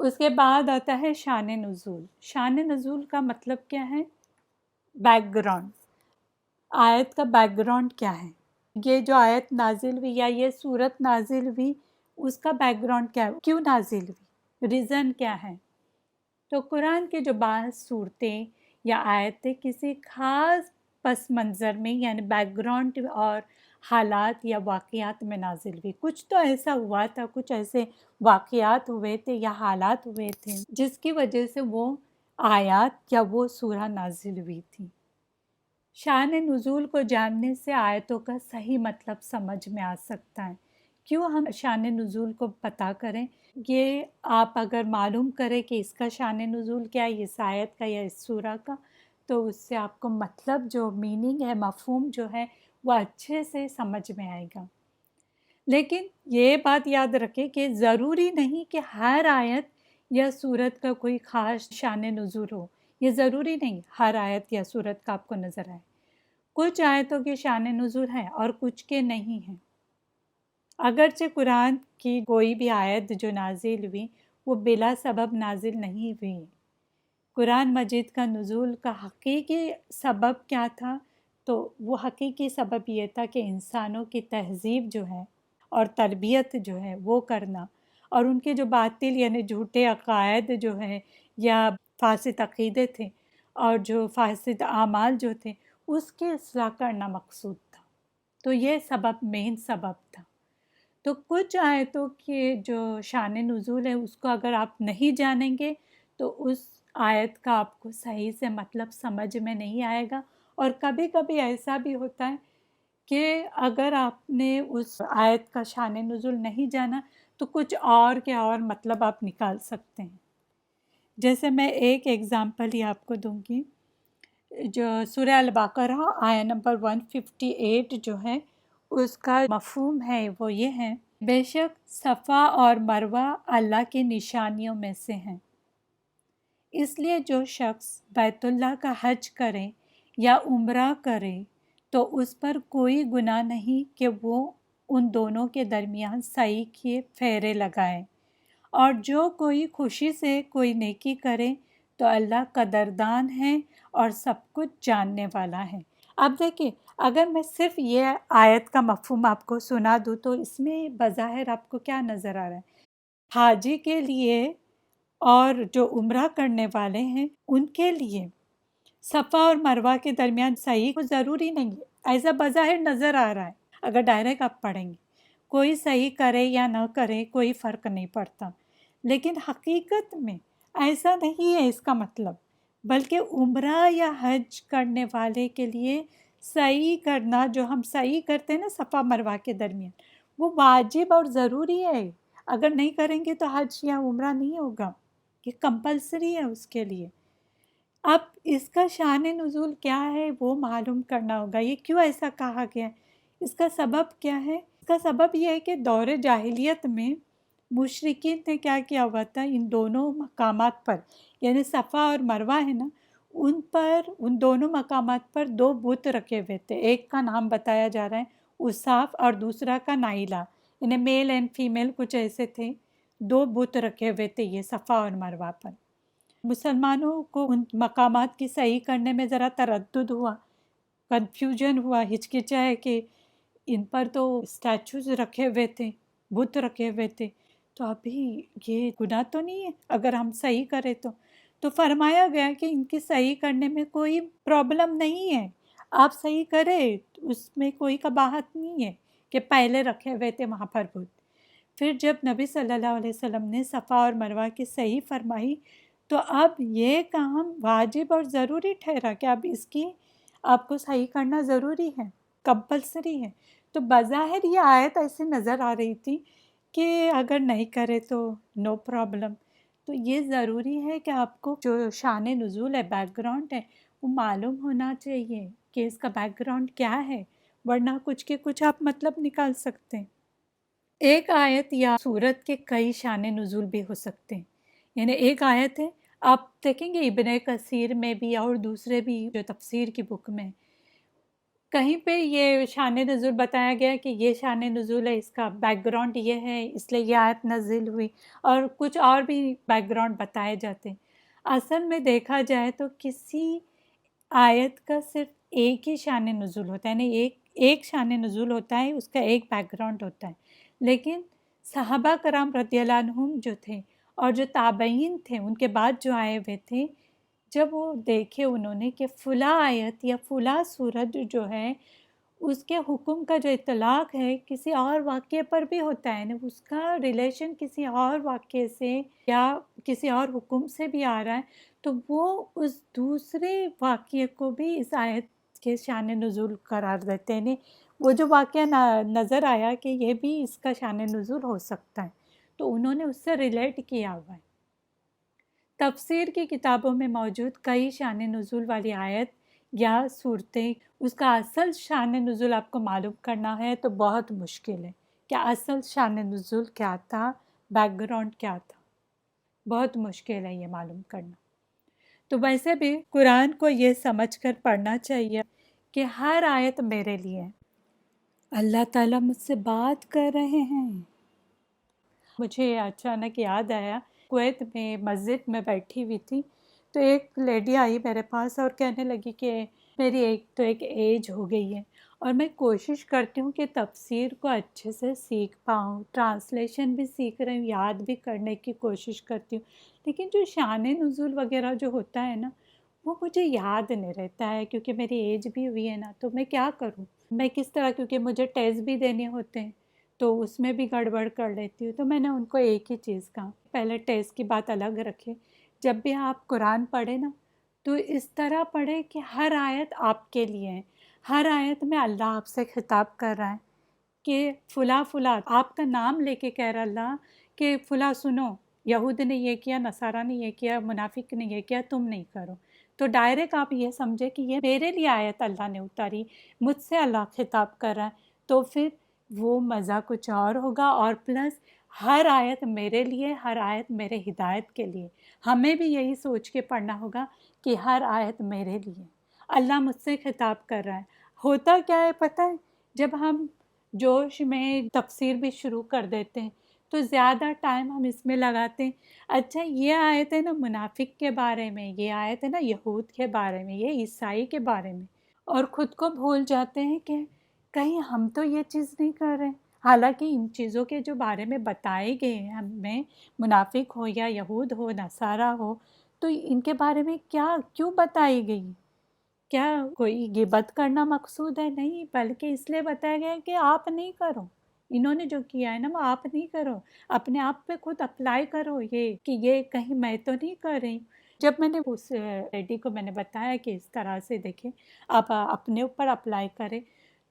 اس کے بعد آتا ہے شان نزول. شان نزول کا مطلب کیا ہے؟ Back ground. آیت کا بیک گراؤنڈ کیا ہے؟ یہ جو آیت نازل ہوئی یا یہ صورت نازل ہوئی اس کا بیک گراؤنڈ کیا ہے؟ کیوں نازل ہوئی؟ ریزن کیا ہے؟ تو قرآن کے جو بعض صورتیں یا آیتیں کسی خاص پس منظر میں یعنی بیک گراؤنڈ اور حالات یا واقعات میں نازل ہوئی. کچھ تو ایسا ہوا تھا، کچھ ایسے واقعات ہوئے تھے یا حالات ہوئے تھے جس کی وجہ سے وہ آیات یا وہ سورہ نازل ہوئی تھی. شان نزول کو جاننے سے آیتوں کا صحیح مطلب سمجھ میں آ سکتا ہے. کیوں ہم شان نزول کو پتہ کریں؟ یہ آپ اگر معلوم کریں کہ اس کا شان نزول کیا ہے، اس آیت کا یا اس سورہ کا، تو اس سے آپ کو مطلب جو میننگ ہے، مفہوم جو ہے وہ اچھے سے سمجھ میں آئے گا. لیکن یہ بات یاد رکھیں کہ ضروری نہیں کہ ہر آیت یا سورت کا کوئی خاص شان نزول ہو. یہ ضروری نہیں ہر آیت یا سورت کا آپ کو نظر آئے. کچھ آیتوں کے شان نزول ہیں اور کچھ کے نہیں ہیں. اگرچہ قرآن کی کوئی بھی آیت جو نازل ہوئی وہ بلا سبب نازل نہیں ہوئی. قرآن مجید کا نزول کا حقیقی سبب کیا تھا؟ تو وہ حقیقی سبب یہ تھا کہ انسانوں کی تہذیب جو ہے اور تربیت جو ہے وہ کرنا، اور ان کے جو باطل یعنی جھوٹے عقائد جو ہیں یا فاسد عقیدے تھے اور جو فاسد اعمال جو تھے اس کی اصلاح کرنا مقصود تھا. تو یہ سبب مین سبب تھا. تو کچھ آیتوں کے جو شان نزول ہے اس کو اگر آپ نہیں جانیں گے تو اس آیت کا آپ کو صحیح سے مطلب سمجھ میں نہیں آئے گا. اور کبھی کبھی ایسا بھی ہوتا ہے کہ اگر آپ نے اس آیت کا شان نزول نہیں جانا تو کچھ اور کے اور مطلب آپ نکال سکتے ہیں. جیسے میں ایک ایگزامپل ہی آپ کو دوں گی. جو سورہ البقرہ آیہ نمبر 158 جو ہے اس کا مفہوم ہے وہ یہ ہے: بے شک صفا اور مروہ اللہ کی نشانیوں میں سے ہیں، اس لیے جو شخص بیت اللہ کا حج کرے یا عمرہ کرے تو اس پر کوئی گناہ نہیں کہ وہ ان دونوں کے درمیان سعی کے پھیرے لگائے، اور جو کوئی خوشی سے کوئی نیکی کرے تو اللہ قدردان ہے اور سب کچھ جاننے والا ہے. اب دیکھیں، اگر میں صرف یہ آیت کا مفہوم آپ کو سنا دوں تو اس میں بظاہر آپ کو کیا نظر آ رہا ہے؟ حاجی کے لیے اور جو عمرہ کرنے والے ہیں ان کے لیے صفا اور مروہ کے درمیان صحیح کو ضروری نہیں ہے، ایسا بظاہر نظر آ رہا ہے. اگر ڈائریکٹ آپ پڑھیں گے کوئی صحیح کرے یا نہ کرے کوئی فرق نہیں پڑتا، لیکن حقیقت میں ایسا نہیں ہے اس کا مطلب. بلکہ عمرہ یا حج کرنے والے کے لیے صحیح کرنا، جو ہم صحیح کرتے ہیں نا صفا مروہ کے درمیان، وہ واجب اور ضروری ہے. اگر نہیں کریں گے تو حج یا عمرہ نہیں ہوگا، یہ کمپلسری ہے اس کے لیے. اب اس کا شان نزول کیا ہے وہ معلوم کرنا ہوگا. یہ کیوں ایسا کہا گیا ہے؟ اس کا سبب کیا ہے؟ اس کا سبب یہ ہے کہ دور جاہلیت میں مشرکین نے کیا کیا ہوا تھا، ان دونوں مقامات پر یعنی صفا اور مروہ ہے نا، ان پر ان دونوں مقامات پر دو بت رکھے ہوئے تھے. ایک کا نام بتایا جا رہا ہے اصاف اور دوسرا کا نائلہ، یعنی میل اینڈ فیمیل کچھ ایسے تھے. دو بت رکھے ہوئے تھے یہ صفا اور مروہ پر. مسلمانوں کو ان مقامات کی صحیح کرنے میں ذرا تردد ہوا، کنفیوژن ہوا، ہچکچائے کہ ان پر تو اسٹیچوز رکھے ہوئے تھے، بت رکھے ہوئے تھے، تو ابھی یہ گناہ تو نہیں ہے اگر ہم صحیح کریں تو فرمایا گیا کہ ان کی صحیح کرنے میں کوئی پرابلم نہیں ہے، آپ صحیح کریں، اس میں کوئی قباحت نہیں ہے کہ پہلے رکھے ہوئے تھے وہاں پر بت. پھر جب نبی صلی اللہ علیہ وسلم نے صفا اور مروہ کی صحیح فرمائی تو اب یہ کام واجب اور ضروری ٹھہرا کہ اب اس کی آپ کو صحیح کرنا ضروری ہے، کمپلسری ہے. تو بظاہر یہ آیت ایسے نظر آ رہی تھی کہ اگر نہیں کرے تو نو پرابلم. تو یہ ضروری ہے کہ آپ کو جو شان نزول ہے، بیک گراؤنڈ ہے، وہ معلوم ہونا چاہیے کہ اس کا بیک گراؤنڈ کیا ہے، ورنہ کچھ کے کچھ آپ مطلب نکال سکتے ہیں. ایک آیت یا سورت کے کئی شان نزول بھی ہو سکتے ہیں. یعنی ایک آیت ہے، آپ دیکھیں گے ابن کثیر میں بھی اور دوسرے بھی جو تفسیر کی بک میں کہیں پہ یہ شان نزول بتایا گیا کہ یہ شان نزول ہے، اس کا بیک گراؤنڈ یہ ہے، اس لیے یہ آیت نازل ہوئی، اور کچھ اور بھی بیک گراؤنڈ بتائے جاتے ہیں۔ اصل میں دیکھا جائے تو کسی آیت کا صرف ایک ہی شان نزول ہوتا ہے، یعنی ایک شان نزول ہوتا ہے، اس کا ایک بیک گراؤنڈ ہوتا ہے۔ لیکن صحابہ کرام رضی اللہ عنہم جو تھے اور جو تابعین تھے ان کے بعد جو آئے ہوئے تھے، جب وہ دیکھے انہوں نے کہ فلاں آیت یا فلاں سورت جو ہے اس کے حکم کا جو اطلاق ہے کسی اور واقعے پر بھی ہوتا ہے، اس کا ریلیشن کسی اور واقعے سے یا کسی اور حکم سے بھی آ رہا ہے، تو وہ اس دوسرے واقعے کو بھی اس آیت کے شان نزول قرار دیتے ہیں۔ وہ جو واقعہ نظر آیا کہ یہ بھی اس کا شان نزول ہو سکتا ہے، تو انہوں نے اس سے ریلیٹ کیا ہوا ہے۔ تفسیر کی کتابوں میں موجود کئی شان نزول والی آیت یا صورتیں، اس کا اصل شان نزول آپ کو معلوم کرنا ہے تو بہت مشکل ہے کہ اصل شان نزول کیا تھا، بیک گراؤنڈ کیا تھا، بہت مشکل ہے یہ معلوم کرنا۔ تو ویسے بھی قرآن کو یہ سمجھ کر پڑھنا چاہیے کہ ہر آیت میرے لیے ہے، اللہ تعالیٰ مجھ سے بات کر رہے ہیں۔ مجھے اچانک یاد آیا، کویت میں مسجد میں بیٹھی ہوئی تھی تو ایک لیڈی آئی میرے پاس اور کہنے لگی کہ میری ایک ایج ہو گئی ہے اور میں کوشش کرتی ہوں کہ تفسیر کو اچھے سے سیکھ پاؤں، ٹرانسلیشن بھی سیکھ رہی ہوں، یاد بھی کرنے کی کوشش کرتی ہوں، لیکن جو شان نزول وغیرہ جو ہوتا ہے نا وہ مجھے یاد نہیں رہتا ہے کیونکہ میری ایج بھی ہوئی ہے نا، تو میں کیا کروں، میں کس طرح، کیونکہ مجھے ٹیسٹ بھی دینے ہوتے ہیں تو اس میں بھی گڑبڑ کر لیتی ہوں۔ تو میں نے ان کو ایک ہی چیز کہا، پہلے ٹیسٹ کی بات الگ رکھے، جب بھی آپ قرآن پڑھیں نا تو اس طرح پڑھیں کہ ہر آیت آپ کے لیے ہے، ہر آیت میں اللہ آپ سے خطاب کر رہا ہے کہ فلاں فلاں، آپ کا نام لے کے کہہ رہا اللہ کہ فلاں سنو، یہود نے یہ کیا، نصارہ نے یہ کیا، منافق نے یہ کیا، تم نہیں کرو۔ تو ڈائریکٹ آپ یہ سمجھے کہ یہ میرے لیے آیت اللہ نے اتاری، مجھ سے اللہ خطاب کر رہا ہے، تو پھر وہ مزہ کچھ اور ہوگا، اور پلس ہر آیت میرے لیے، ہر آیت میرے ہدایت کے لیے۔ ہمیں بھی یہی سوچ کے پڑھنا ہوگا کہ ہر آیت میرے لیے، اللہ مجھ سے خطاب کر رہا ہے۔ ہوتا کیا ہے پتہ ہے، جب ہم جوش میں تفسیر بھی شروع کر دیتے ہیں تو زیادہ ٹائم ہم اس میں لگاتے ہیں، اچھا یہ آیت ہے نا منافق کے بارے میں، یہ آیت ہے نا یہود کے بارے میں، یہ عیسائی کے بارے میں، اور خود کو بھول جاتے ہیں کہ کہیں ہم تو یہ چیز نہیں کر رہے ہیں۔ حالانکہ ان چیزوں کے جو بارے میں بتائے گئے ہیں ہمیں، منافق ہو یا یہود ہو، نصارہ ہو، تو ان کے بارے میں کیوں بتائی گئی؟ کیا کوئی غیبت کرنا مقصود ہے؟ نہیں، بلکہ اس لیے بتایا گیا ہے کہ آپ نہیں کرو، انہوں نے جو کیا ہے نا وہ آپ نہیں کرو، اپنے آپ پہ خود اپلائی کرو، یہ کہ یہ کہیں میں تو نہیں کر رہی ہوں۔ جب میں نے اس لیڈی کو میں نے بتایا کہ اس طرح سے دیکھیں آپ اپنے اوپر اپلائی کریں،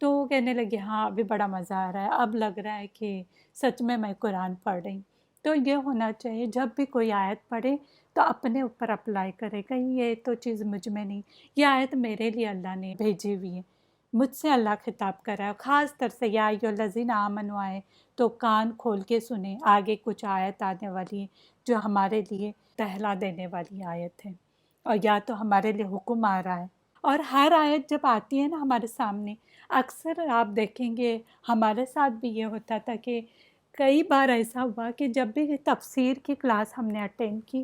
تو وہ کہنے لگے ہاں ابھی بڑا مزہ آ رہا ہے، اب لگ رہا ہے کہ سچ میں قرآن پڑھ رہی ہوں۔ تو یہ ہونا چاہیے، جب بھی کوئی آیت پڑھے تو اپنے اوپر اپلائی کرے، کہیں یہ تو چیز مجھ میں نہیں، یہ آیت میرے لیے اللہ نے بھیجی ہوئی ہے، مجھ سے اللہ خطاب کر رہا ہے، خاص طر سے یا ایھا الذین آمنوا آئے تو کان کھول کے سنیں، آگے کچھ آیت آنے والی ہے جو ہمارے لیے تہلا دینے والی آیت ہے، اور یا تو ہمارے لیے حکم آ رہا ہے۔ اور ہر آیت جب آتی ہے نا ہمارے سامنے، اکثر آپ دیکھیں گے ہمارے ساتھ بھی یہ ہوتا تھا کہ کئی بار ایسا ہوا کہ جب بھی تفسیر کی کلاس ہم نے اٹینڈ کی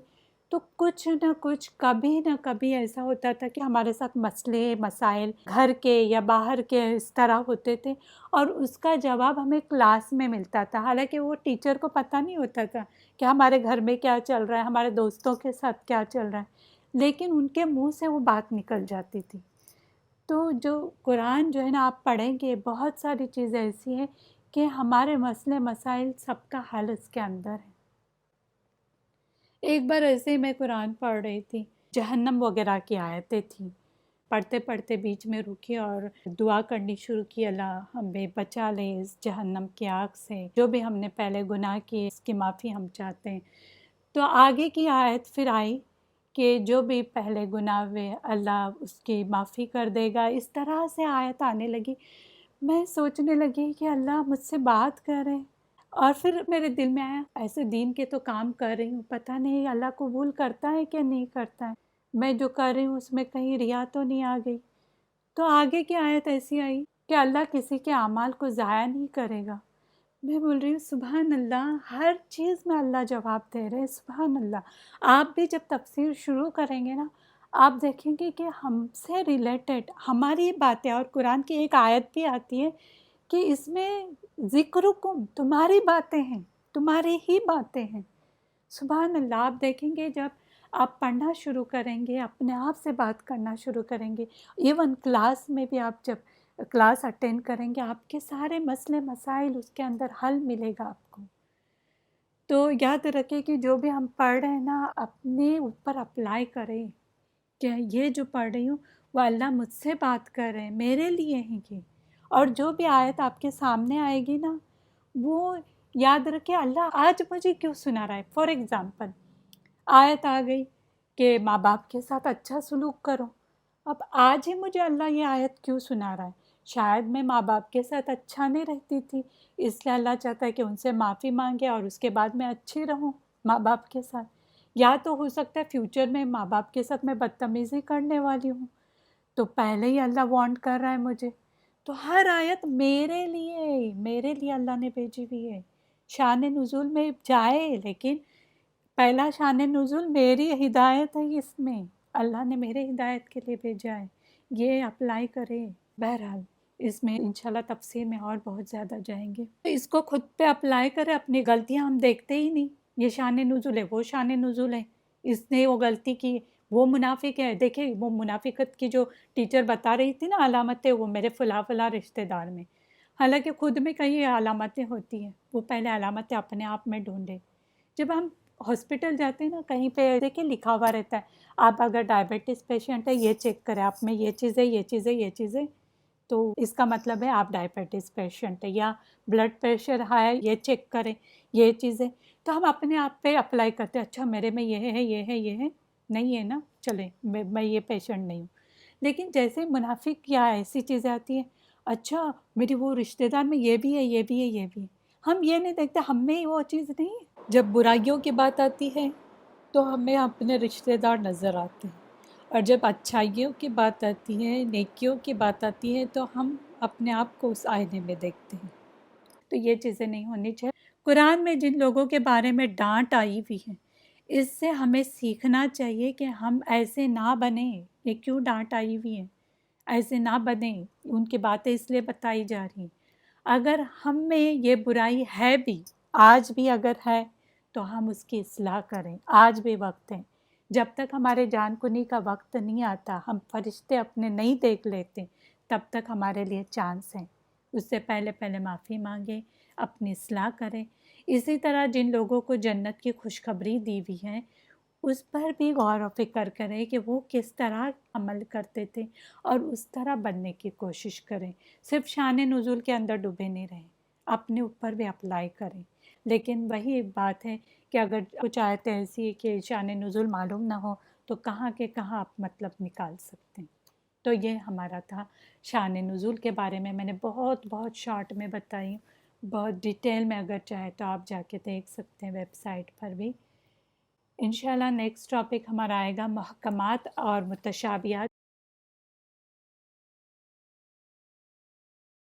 تو کچھ نہ کچھ کبھی نہ کبھی ایسا ہوتا تھا کہ ہمارے ساتھ مسئلے مسائل گھر کے یا باہر کے اس طرح ہوتے تھے، اور اس کا جواب ہمیں کلاس میں ملتا تھا، حالانکہ وہ ٹیچر کو پتہ نہیں ہوتا تھا کہ ہمارے گھر میں کیا چل رہا ہے، ہمارے دوستوں کے ساتھ کیا چل رہا ہے، لیکن ان کے منہ سے وہ بات نکل جاتی تھی۔ تو جو قرآن جو ہے نا آپ پڑھیں گے، بہت ساری چیزیں ایسی ہیں کہ ہمارے مسئلے مسائل سب کا حل اس کے اندر ہے۔ ایک بار ایسے ہی میں قرآن پڑھ رہی تھی، جہنم وغیرہ کی آیتیں تھیں، پڑھتے پڑھتے بیچ میں رکی اور دعا کرنی شروع کی، اللہ ہمیں بچا لے اس جہنم کی آگ سے، جو بھی ہم نے پہلے گناہ کیے اس کی معافی ہم چاہتے ہیں۔ تو آگے کی آیت پھر آئی کہ جو بھی پہلے گناہ ہوئے اللہ اس کی معافی کر دے گا، اس طرح سے آیت آنے لگی۔ میں سوچنے لگی کہ اللہ مجھ سے بات کر رہے ہیں، اور پھر میرے دل میں آیا ایسے دین کے تو کام کر رہی ہوں، پتہ نہیں اللہ قبول کرتا ہے کہ نہیں کرتا ہے، میں جو کر رہی ہوں اس میں کہیں ریا تو نہیں آ گئی۔ تو آگے کی آیت ایسی آئی کہ اللہ کسی کے اعمال کو ضائع نہیں کرے گا۔ میں بول رہی ہوں سبحان اللہ، ہر چیز میں اللہ جواب دے رہے ہیں، سبحان اللہ۔ آپ بھی جب تفسیر شروع کریں گے نا، آپ دیکھیں گے کہ ہم سے ریلیٹڈ ہماری باتیں، اور قرآن کی ایک آیت بھی آتی ہے کہ اس میں ذکرکم، تمہاری باتیں ہیں، تمہاری ہی باتیں ہیں۔ سبحان اللہ، آپ دیکھیں گے جب آپ پڑھنا شروع کریں گے، اپنے آپ سے بات کرنا شروع کریں گے، ایون کلاس میں بھی آپ جب کلاس اٹینڈ کریں گے، آپ کے سارے مسئلے مسائل اس کے اندر حل ملے گا آپ کو۔ تو یاد رکھیں کہ جو بھی ہم پڑھ رہے ہیں نا، اپنے اوپر اپلائی کریں کہ یہ جو پڑھ رہی ہوں وہ اللہ مجھ سے بات کر رہے ہیں، میرے لیے ہیں یہ۔ اور جو بھی آیت آپ کے سامنے آئے گی نا، وہ یاد رکھیں اللہ آج مجھے کیوں سنا رہا ہے۔ فار ایگزامپل آیت آ گئی کہ ماں باپ کے ساتھ اچھا سلوک کرو، اب آج ہی مجھے اللہ یہ آیت کیوں سنا رہا ہے؟ شاید میں ماں باپ کے ساتھ اچھا نہیں رہتی تھی، اس لیے اللہ چاہتا ہے کہ ان سے معافی مانگے اور اس کے بعد میں اچھی رہوں ماں باپ کے ساتھ۔ یا تو ہو سکتا ہے فیوچر میں ماں باپ کے ساتھ میں بدتمیزی کرنے والی ہوں، تو پہلے ہی اللہ وارن کر رہا ہے مجھے۔ تو ہر آیت میرے لیے اللہ نے بھیجی ہوئی ہے۔ شان نزول میں جائے، لیکن پہلا شان نزول میری ہدایت ہے، اس میں اللہ نے میرے ہدایت کے لیے بھیجا ہے، یہ اپلائی کرے۔ بہرحال اس میں انشاءاللہ تفسیر میں اور بہت زیادہ جائیں گے، اس کو خود پہ اپلائی کرے۔ اپنی غلطیاں ہم دیکھتے ہی نہیں، یہ شان نزول ہے، وہ شان نزول ہے، اس نے وہ غلطی کی، وہ منافق ہے۔ دیکھیں وہ منافقت کی جو ٹیچر بتا رہی تھی نا علامتیں، وہ میرے فلاں فلاں رشتہ دار میں، حالانکہ خود میں کئی علامتیں ہوتی ہیں، وہ پہلے علامتیں اپنے آپ میں ڈھونڈے۔ جب ہم ہاسپٹل جاتے ہیں نا، کہیں پہ دیکھیں لکھا ہوا رہتا ہے آپ اگر ڈائبٹیز پیشنٹ ہے یہ چیک کریں، آپ میں یہ چیزیں، تو اس کا مطلب ہے آپ ڈائبٹیز پیشنٹ ہے، یا بلڈ پریشر ہائی ہے یہ چیک کریں، یہ چیزیں۔ تو ہم اپنے آپ پہ اپلائی کرتے ہیں، اچھا میرے میں یہ ہے، نہیں ہے نا، چلیں میں یہ پیشنٹ نہیں ہوں۔ لیکن جیسے منافق یا ایسی چیزیں آتی ہیں، اچھا میری وہ رشتہ دار میں یہ بھی ہے، ہم یہ نہیں دیکھتے ہم میں وہ چیز نہیں ہے۔ جب برائیوں کی بات آتی ہے تو ہمیں اپنے رشتہ دار نظر آتے ہیں، اور جب اچھائیوں کی بات آتی ہے، نیکیوں کی بات آتی ہے، تو ہم اپنے آپ کو اس آئینے میں دیکھتے ہیں۔ تو یہ چیزیں نہیں ہونی چاہیے۔ قرآن میں جن لوگوں کے بارے میں ڈانٹ آئی ہوئی ہے، اس سے ہمیں سیکھنا چاہیے کہ ہم ایسے نہ بنیں۔ یہ کیوں ڈانٹ آئی ہوئی ہے؟ ایسے نہ بنیں، ان کی باتیں اس لیے بتائی جا رہی ہیں۔ اگر ہم میں یہ برائی ہے بھی، آج بھی اگر ہے، تو ہم اس کی اصلاح کریں، آج بھی وقت ہے۔ جب تک ہمارے جان کنی کا وقت نہیں آتا، ہم فرشتے اپنے نہیں دیکھ لیتے، تب تک ہمارے لیے چانس ہے۔ اس سے پہلے معافی مانگیں، اپنی اصلاح کریں۔ اسی طرح جن لوگوں کو جنت کی خوشخبری دی ہوئی ہے، اس پر بھی غور و فکر کریں کہ وہ کس طرح عمل کرتے تھے، اور اس طرح بننے کی کوشش کریں۔ صرف شان نزول کے اندر ڈوبے نہیں رہیں، اپنے اوپر بھی اپلائی کریں۔ لیکن وہی بات ہے کہ اگر کچھ آیتیں ایسی کہ شان نزول معلوم نہ ہو، تو کہاں کے کہاں آپ مطلب نکال سکتے ہیں۔ تو یہ ہمارا تھا شان نزول کے بارے میں نے بہت شارٹ میں بتائی، بہت ڈیٹیل میں اگر چاہے تو آپ جا کے دیکھ سکتے ہیں ویب سائٹ پر بھی۔ انشاءاللہ نیکسٹ ٹاپک ہمارا آئے گا محکمات اور متشابہات۔